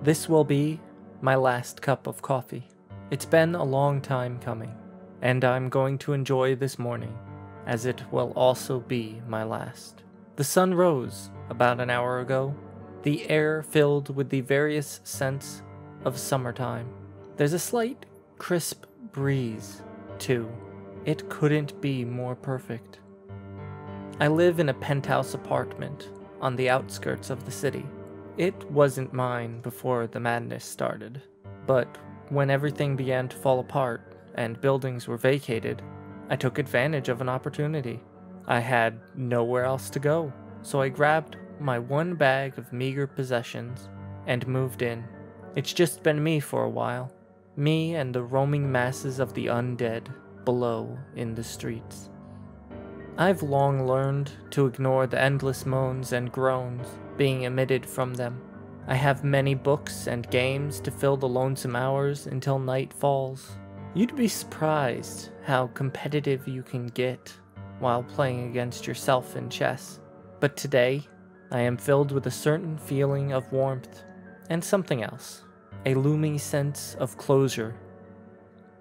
This will be my last cup of coffee. It's been a long time coming, and I'm going to enjoy this morning, as it will also be my last. The sun rose about an hour ago, the air filled with the various scents of summertime. There's a slight, crisp breeze, too. It couldn't be more perfect. I live in a penthouse apartment on the outskirts of the city. It wasn't mine before the madness started, but when everything began to fall apart and buildings were vacated, I took advantage of an opportunity. I had nowhere else to go, so I grabbed my one bag of meager possessions and moved in. It's just been me for a while, me and the roaming masses of the undead below in the streets. I've long learned to ignore the endless moans and groans being emitted from them. I have many books and games to fill the lonesome hours until night falls. You'd be surprised how competitive you can get while playing against yourself in chess. But today, I am filled with a certain feeling of warmth and something else, a looming sense of closure.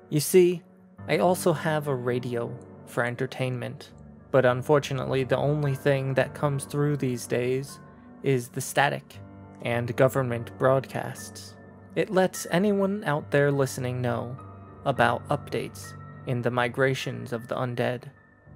You see, I also have a radio for entertainment, but unfortunately the only thing that comes through these days is the static and government broadcasts. It lets anyone out there listening know about updates in the migrations of the undead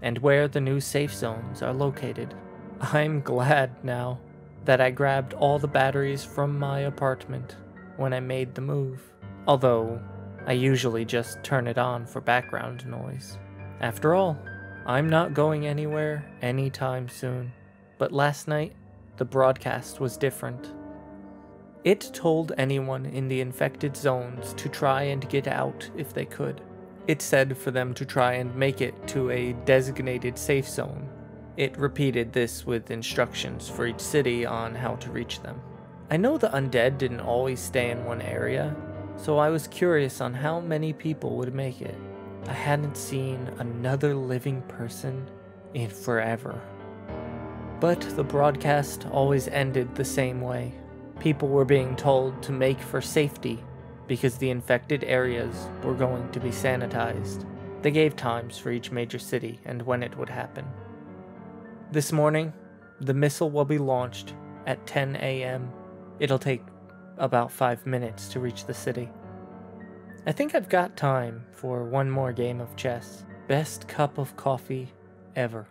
and where the new safe zones are located. I'm glad now that I grabbed all the batteries from my apartment when I made the move, although I usually just turn it on for background noise. After all, I'm not going anywhere anytime soon, but last night the broadcast was different. It told anyone in the infected zones to try and get out if they could. It said for them to try and make it to a designated safe zone. It repeated this with instructions for each city on how to reach them. I know the undead didn't always stay in one area, so I was curious on how many people would make it. I hadn't seen another living person in forever. But the broadcast always ended the same way. People were being told to make for safety because the infected areas were going to be sanitized. They gave times for each major city and when it would happen. This morning, the missile will be launched at 10 a.m. It'll take about 5 minutes to reach the city. I think I've got time for one more game of chess. Best cup of coffee ever.